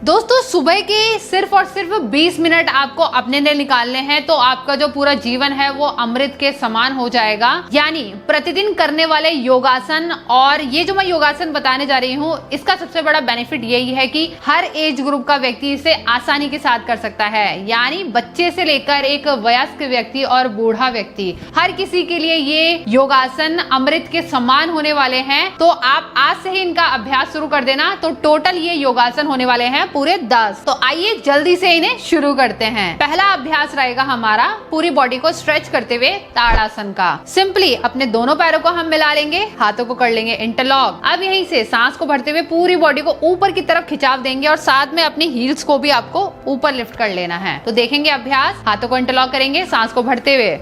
दोस्तों सुबह के सिर्फ और सिर्फ 20 मिनट आपको अपने लिए निकालने हैं तो आपका जो पूरा जीवन है वो अमृत के समान हो जाएगा। यानी प्रतिदिन करने वाले योगासन, और ये जो मैं योगासन बताने जा रही हूँ इसका सबसे बड़ा बेनिफिट यही है कि हर एज ग्रुप का व्यक्ति इसे आसानी के साथ कर सकता है। यानी बच्चे से लेकर एक वयस्क व्यक्ति और बूढ़ा व्यक्ति, हर किसी के लिए ये योगासन अमृत के समान होने वाले हैं। तो आप आज से ही इनका अभ्यास शुरू कर देना। तो टोटल ये योगासन होने वाले हैं पूरे 10। तो आइए जल्दी से इन्हें शुरू करते हैं। पहला अभ्यास रहेगा हमारा पूरी बॉडी को स्ट्रेच करते हुए ताड़ासन का। सिंपली अपने दोनों पैरों को हम मिला लेंगे, हाथों को कर लेंगे इंटरलॉक। अब यहीं से सांस को भरते हुए पूरी बॉडी को ऊपर की तरफ खिंचाव देंगे और साथ में अपनी हील्स को भी आपको ऊपर लिफ्ट कर लेना है। तो देखेंगे अभ्यास, हाथों को इंटरलॉक करेंगे, सांस को भरते हुए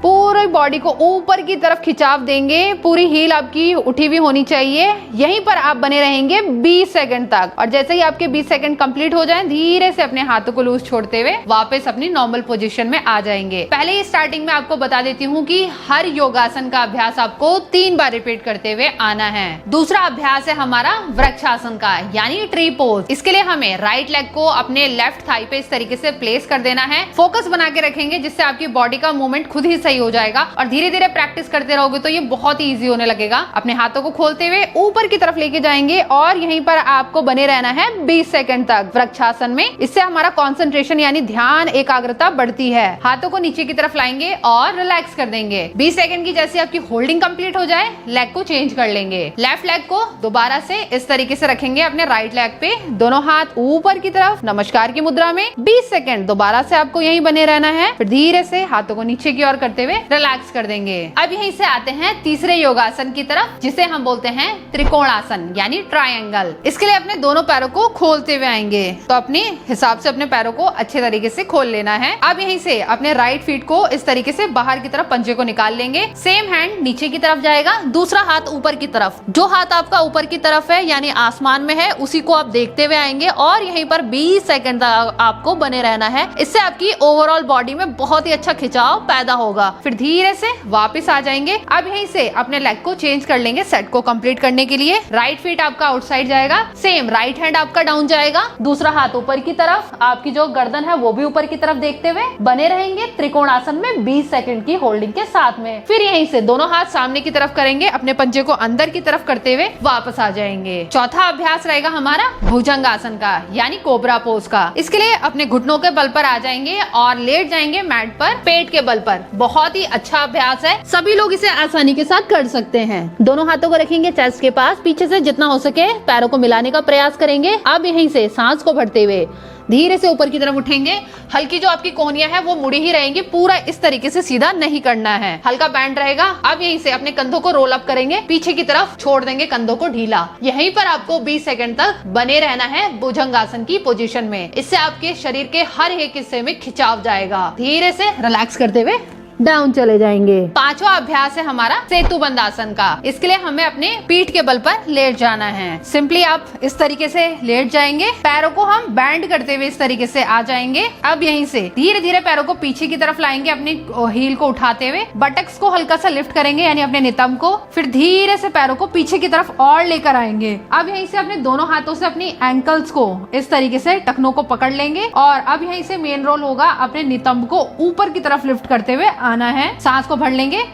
पूरी बॉडी को ऊपर की तरफ खिंचाव देंगे। पूरी हील आपकी उठी हुई होनी चाहिए। यहीं पर आप बने रहेंगे 20 सेकंड तक, और जैसे ही आपके 20 सेकंड कंप्लीट हो जाएं, धीरे से अपने हाथों को लूज छोड़ते हुए वापस अपनी नॉर्मल पोजीशन में आ जाएंगे। पहले ही स्टार्टिंग में आपको बता देती हूँ कि हर योगासन का अभ्यास आपको 3 बार रिपीट करते हुए आना है। दूसरा अभ्यास है हमारा वृक्षासन का, यानी ट्री पोज। इसके लिए हमें राइट लेग को अपने लेफ्ट थाई पे इस तरीके से प्लेस कर देना है। फोकस बना के रखेंगे जिससे आपकी बॉडी का मूवमेंट खुद ही सही हो जाएगा, और धीरे धीरे प्रैक्टिस करते रहोगे तो ये बहुत ही इजी होने लगेगा। अपने हाथों को खोलते हुए ऊपर की तरफ लेके जाएंगे और यहीं पर आपको बने रहना है 20 सेकंड तक वृक्षासन में। इससे हमारा कंसंट्रेशन यानी ध्यान एकाग्रता बढ़ती है। हाथों को नीचे की तरफ लाएंगे और रिलैक्स कर देंगे। 20 सेकंड की जैसे आपकी होल्डिंग कंप्लीट हो जाए, लेग को चेंज कर लेंगे। लेफ्ट लेग को दोबारा से इस तरीके से रखेंगे अपने राइट लेग पे, दोनों हाथ ऊपर की तरफ नमस्कार की मुद्रा में। 20 सेकंड दोबारा से आपको यहीं बने रहना है। फिर धीरे से हाथों को नीचे की ओर करते हुए रिलैक्स कर देंगे। अब यहीं से आते हैं तीसरे योगासन की तरफ, जिसे हम बोलते हैं त्रिकोणासन यानी ट्रायंगल। इसके लिए अपने दोनों पैरों को खोलते हुए आएंगे। तो अपने हिसाब से अपने पैरों को अच्छे तरीके से खोल लेना है। अब यहीं से अपने राइट फीट को इस तरीके से बाहर की तरफ पंजे को निकाल लेंगे। सेम हैंड नीचे की तरफ जाएगा, दूसरा हाथ ऊपर की तरफ। जो हाथ आपका ऊपर की तरफ है यानी आसमान में है, उसी को आप देखते हुए आएंगे और यहीं पर 20 सेकंड तक आपको बने रहना है। इससे आपकी ओवरऑल बॉडी में बहुत ही अच्छा खिंचाव पैदा होगा। फिर धीरे से वापस आ जाएंगे। अब यहीं से अपने लेग को चेंज कर लेंगे सेट को कंप्लीट करने के लिए। राइट फीट आपका आउटसाइड जाएगा, सेम राइट हैंड आपका डाउन जाएगा, दूसरा हाथ ऊपर की तरफ। आपकी जो गर्दन है वो भी ऊपर की तरफ देखते हुए बने रहेंगे त्रिकोणासन में 20 सेकंड की होल्डिंग के साथ में। फिर यहीं से दोनों हाथ सामने की तरफ करेंगे, अपने पंजे को अंदर की तरफ करते हुए वापस आ जाएंगे। चौथा अभ्यास रहेगा हमारा भुजंगासन का, यानी कोबरा पोज का। इसके लिए अपने घुटनों के बल पर आ जाएंगे और लेट जाएंगे मैट पर पेट के बल पर। बहुत ही अच्छा अभ्यास है, सभी लोग इसे आसानी के साथ कर सकते हैं। दोनों हाथों को रखेंगे चेस्ट के पास, पीछे से जितना हो सके पैरों को मिलाने का प्रयास करेंगे। अब यहीं से सांस को भरते हुए धीरे से ऊपर की तरफ उठेंगे। हल्की जो आपकी कोहनियां है वो मुड़ी ही रहेंगी, पूरा इस तरीके से सीधा नहीं करना है, हल्का बैंड रहेगा। अब यहीं से अपने कंधों को रोल अप करेंगे, पीछे की तरफ छोड़ देंगे कंधों को ढीला। यहीं पर आपको 20 सेकंड तक बने रहना है भुजंगासन की पोजीशन में। इससे आपके शरीर के हर एक हिस्से में खिंचाव जाएगा। धीरे से रिलैक्स करते हुए डाउन चले जाएंगे। पांचवा अभ्यास है हमारा सेतु बंधासन का। इसके लिए हमें अपने पीठ के बल पर लेट जाना है। सिंपली आप इस तरीके से लेट जाएंगे, पैरों को हम बैंड करते हुए इस तरीके से आ जाएंगे। अब यहीं से धीरे धीरे पैरों को पीछे की तरफ लाएंगे, अपनी हील को उठाते हुए बटक्स को हल्का सा लिफ्ट करेंगे यानी अपने नितंब को। फिर धीरे से पैरों को पीछे की तरफ और लेकर आएंगे। अब यहीं से अपने दोनों हाथों से अपनी एंकल्स को इस तरीके से टखनों को पकड़ लेंगे और अब यहीं से मेन रोल होगा अपने नितंब को ऊपर की तरफ लिफ्ट करते हुए आना है। सांस को भर लेंगे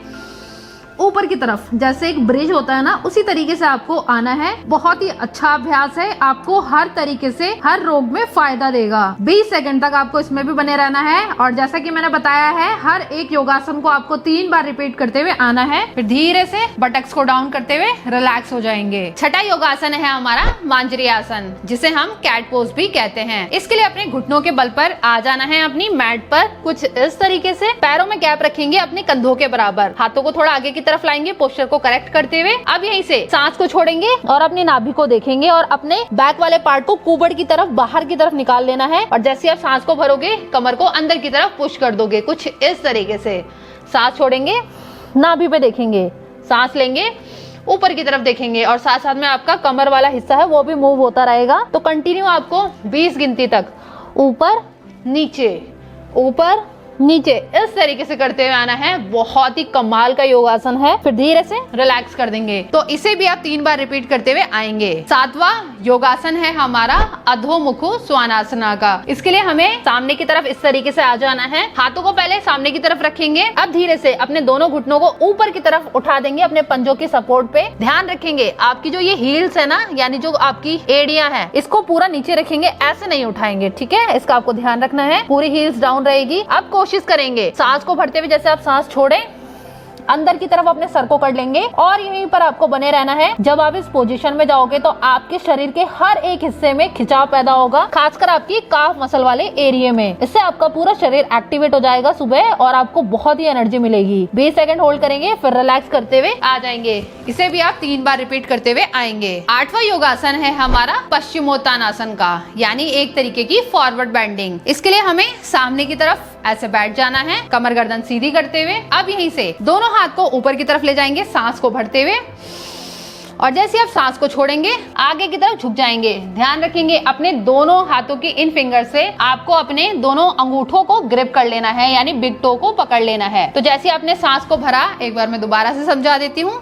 ऊपर की तरफ, जैसे एक ब्रिज होता है ना, उसी तरीके से आपको आना है। बहुत ही अच्छा अभ्यास है, आपको हर तरीके से हर रोग में फायदा देगा। 20 सेकंड तक आपको इसमें भी बने रहना है। और जैसा कि मैंने बताया है, हर एक योगासन को आपको 3 बार रिपीट करते हुए आना है। फिर धीरे से बटक्स को डाउन करते हुए रिलैक्स हो जाएंगे। छठा योगासन है हमारा मांजरी आसन, जिसे हम कैट पोज भी कहते हैं। इसके लिए अपने घुटनों के बल पर आ जाना है अपनी मैट पर, कुछ इस तरीके से। पैरों में गैप रखेंगे अपने कंधों के बराबर, हाथों को थोड़ा आगे की तरफ लाएंगे पोस्चर को करेक्ट करते हुए। अब यहीं से सांस को छोड़ेंगे और अपनी नाभि को देखेंगे और अपने बैक वाले पार्ट को कुबड़ की तरफ बाहर की तरफ निकाल लेना है। और जैसे आप सांस को भरोगे, कमर को अंदर की तरफ पुश कर दोगे, कुछ इस तरीके से। सांस छोड़ेंगे, नाभि पे देखेंगे, सांस लेंगे, ऊपर की तरफ देखेंगे और साथ साथ में आपका कमर वाला हिस्सा है वो भी मूव होता रहेगा। तो कंटिन्यू आपको 20 गिनती तक ऊपर नीचे, ऊपर नीचे इस तरीके से करते हुए आना है। बहुत ही कमाल का योगासन है। फिर धीरे से रिलैक्स कर देंगे। तो इसे भी आप 3 बार रिपीट करते हुए आएंगे। 7वां योगासन है हमारा अधोमुख स्वानासना का। इसके लिए हमें सामने की तरफ इस तरीके से आ जाना है। हाथों को पहले सामने की तरफ रखेंगे। अब धीरे से अपने दोनों घुटनों को ऊपर की तरफ उठा देंगे अपने पंजों की सपोर्ट पे। ध्यान रखेंगे आपकी जो ये हील्स है ना, यानी जो आपकी एड़ियां हैं, इसको पूरा नीचे रखेंगे, ऐसे नहीं उठाएंगे, ठीक है। इसका आपको ध्यान रखना है। पूरी हील्स डाउन रहेगी। अब कोशिश करेंगे सांस को भरते हुए जैसे आप सांस छोड़े अंदर की तरफ अपने सर को कर लेंगे और यहीं पर आपको बने रहना है। जब आप इस पोजीशन में जाओगे तो आपके शरीर के हर एक हिस्से में खिंचाव पैदा होगा, खासकर आपकी काफ मसल वाले एरिया में। इससे आपका पूरा शरीर एक्टिवेट हो जाएगा सुबह और आपको बहुत ही एनर्जी मिलेगी। 20 सेकंड होल्ड करेंगे, फिर रिलैक्स करते हुए आ जाएंगे। इसे भी आप 3 बार रिपीट करते हुए आएंगे। 8वां योगासन है हमारा पश्चिमोत्तानासन का, यानी एक तरीके की फॉरवर्ड बेंडिंग। इसके लिए हमें सामने की तरफ ऐसे बैठ जाना है, कमर गर्दन सीधी करते हुए। अब यहीं से दोनों हाथ को ऊपर की तरफ ले जाएंगे सांस को भरते हुए, और जैसे आप सांस को छोड़ेंगे आगे की तरफ झुक जाएंगे। ध्यान रखेंगे अपने दोनों हाथों की इन फिंगर से आपको अपने दोनों अंगूठों को ग्रिप कर लेना है, यानी बिग टो को पकड़ लेना है। तो जैसे आपने सांस को भरा, एक बार मैं दोबारा से समझा देती हूँ।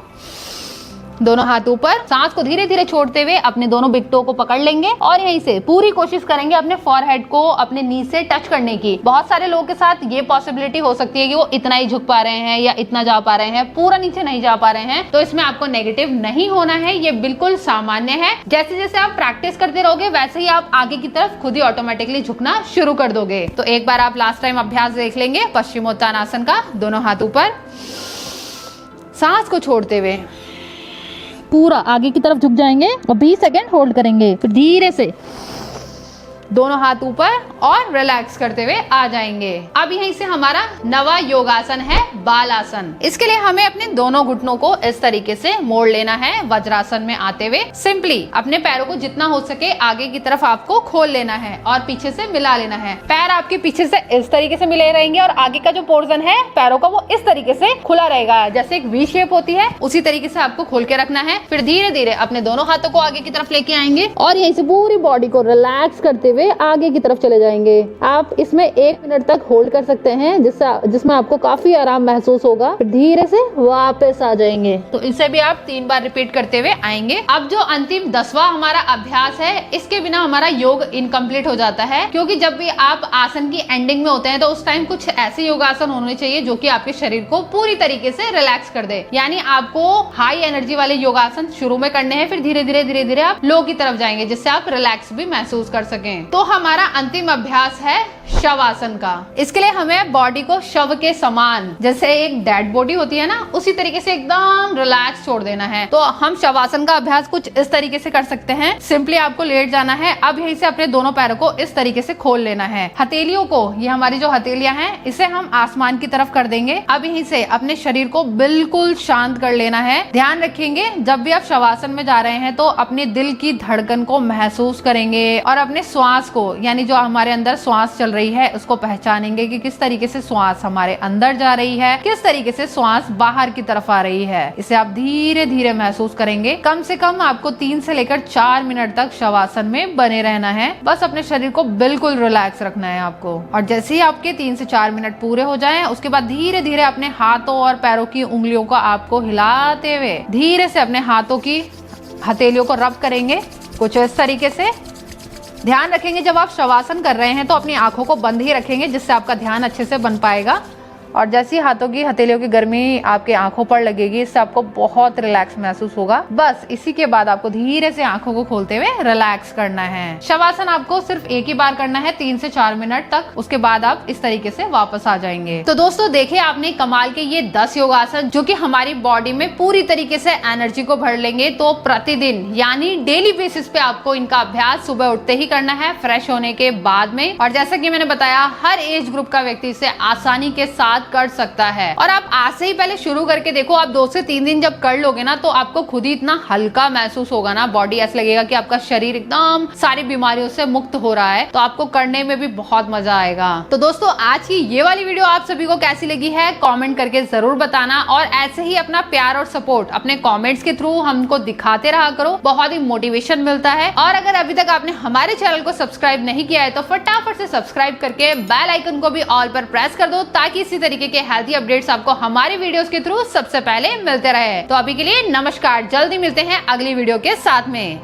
दोनों हाथ ऊपर, सांस को धीरे धीरे छोड़ते हुए अपने दोनों बिग टो को पकड़ लेंगे और यहीं से पूरी कोशिश करेंगे अपने फॉरहेड को अपने नी से टच करने की। बहुत सारे लोगों के साथ ये पॉसिबिलिटी हो सकती है कि वो इतना ही झुक पा रहे हैं या इतना जा पा रहे हैं, पूरा नीचे नहीं जा पा रहे हैं। तो इसमें आपको नेगेटिव नहीं होना है, ये बिल्कुल सामान्य है। जैसे जैसे आप प्रैक्टिस करते रहोगे वैसे ही आप आगे की तरफ खुद ही ऑटोमेटिकली झुकना शुरू कर दोगे। तो एक बार आप लास्ट टाइम अभ्यास देख लेंगे पश्चिमोत्तानासन का। दोनों हाथ ऊपर, सांस को छोड़ते हुए पूरा आगे की तरफ झुक जाएंगे और 20 सेकंड होल्ड करेंगे। फिर धीरे से दोनों हाथ ऊपर और रिलैक्स करते हुए आ जाएंगे। अब यहीं से हमारा 9वां योगासन है बालासन। इसके लिए हमें अपने दोनों घुटनों को इस तरीके से मोड़ लेना है वज्रासन में आते हुए। सिंपली अपने पैरों को जितना हो सके आगे की तरफ आपको खोल लेना है और पीछे से मिला लेना है। पैर आपके पीछे से इस तरीके से मिले रहेंगे और आगे का जो पोर्शन है पैरों का वो इस तरीके से खुला रहेगा, जैसे एक वी शेप होती है उसी तरीके से आपको खोल के रखना है। फिर धीरे धीरे अपने दोनों हाथों को आगे की तरफ लेके आएंगे और यहीं से पूरी बॉडी को रिलैक्स करते हुए आगे की तरफ चले जाएंगे। आप इसमें 1 मिनट तक होल्ड कर सकते हैं, जिसमें आपको काफी आराम महसूस होगा। फिर धीरे से वापस आ जाएंगे। तो इसे भी आप 3 बार रिपीट करते हुए आएंगे। अब जो अंतिम 10वां हमारा अभ्यास है, इसके बिना हमारा योग इनकम्प्लीट हो जाता है, क्योंकि जब भी आप आसन की एंडिंग में होते हैं तो उस टाइम कुछ ऐसे योगासन होने चाहिए जो कि आपके शरीर को पूरी तरीके से रिलैक्स कर दे। यानी आपको हाई एनर्जी वाले योगासन शुरू में करने हैं, फिर धीरे धीरे धीरे धीरे आप लो की तरफ जाएंगे, जिससे आप रिलैक्स भी महसूस कर सकें। तो हमारा अंतिम अभ्यास है शवासन का। इसके लिए हमें बॉडी को शव के समान, जैसे एक डेड बॉडी होती है ना, उसी तरीके से एकदम रिलैक्स छोड़ देना है। तो हम शवासन का अभ्यास कुछ इस तरीके से कर सकते हैं। सिंपली आपको लेट जाना है। अब यहीं से अपने दोनों पैरों को इस तरीके से खोल लेना है। हथेलियों को, ये हमारी जो हथेलियां हैं, इसे हम आसमान की तरफ कर देंगे। अब यहीं से अपने शरीर को बिल्कुल शांत कर लेना है। ध्यान रखेंगे जब भी आप शवासन में जा रहे हैं तो अपने दिल की धड़कन को महसूस करेंगे और अपने श्वास को, यानी जो हमारे अंदर श्वास चल रही है उसको पहचानेंगे कि किस तरीके से श्वास हमारे अंदर जा रही है, किस तरीके से श्वास बाहर की तरफ आ रही है। इसे आप धीरे धीरे महसूस करेंगे। कम से कम आपको 3 से लेकर 4 मिनट तक शवासन में बने रहना है। बस अपने शरीर को बिल्कुल रिलैक्स रखना है आपको। और जैसे ही आपके 3 से 4 मिनट पूरे हो जाएं, उसके बाद धीरे धीरे अपने हाथों और पैरों की उंगलियों को आपको हिलाते हुए धीरे से अपने हाथों की हथेलियों को रब करेंगे कुछ इस तरीके से। ध्यान रखेंगे जब आप शवासन कर रहे हैं तो अपनी आंखों को बंद ही रखेंगे, जिससे आपका ध्यान अच्छे से बन पाएगा। और जैसे ही हाथों की हथेलियों की गर्मी आपके आंखों पर लगेगी, इससे आपको बहुत रिलैक्स महसूस होगा। बस इसी के बाद आपको धीरे से आंखों को खोलते हुए रिलैक्स करना है। शवासन आपको सिर्फ एक ही बार करना है, 3 से 4 मिनट तक। उसके बाद आप इस तरीके से वापस आ जाएंगे। तो दोस्तों देखिए आपने कमाल के ये 10 योगासन जो कि हमारी बॉडी में पूरी तरीके से एनर्जी को भर लेंगे। तो प्रतिदिन यानी डेली बेसिस पे आपको इनका अभ्यास सुबह उठते ही करना है, फ्रेश होने के बाद में। और जैसा कि मैंने बताया, हर एज ग्रुप का व्यक्ति इसे आसानी के साथ शुरुआत कर सकता है। और आप आज से ही पहले शुरू करके देखो, आप 2 से 3 दिन जब कर लोगे ना तो आपको खुद ही इतना हल्का महसूस होगा ना, बॉडी ऐसा लगेगा कि आपका शरीर एकदम सारी बीमारियों से मुक्त हो रहा है। तो आपको करने में भी बहुत मजा आएगा। तो दोस्तों आज की ये वाली वीडियो आप सभी को कैसी लगी है कमेंट करके जरूर बताना, और ऐसे ही अपना प्यार और सपोर्ट अपने कमेंट्स के थ्रू हमको दिखाते रहा करो, बहुत ही मोटिवेशन मिलता है। और अगर अभी तक आपने हमारे चैनल को सब्सक्राइब नहीं किया है तो फटाफट से सब्सक्राइब करके बेल आइकन को भी ऑल पर प्रेस कर दो, ताकि इसी तरीके के हेल्थी अपडेट्स आपको हमारी वीडियोस के थ्रू सबसे पहले मिलते रहे। तो अभी के लिए नमस्कार, जल्दी मिलते हैं अगली वीडियो के साथ में।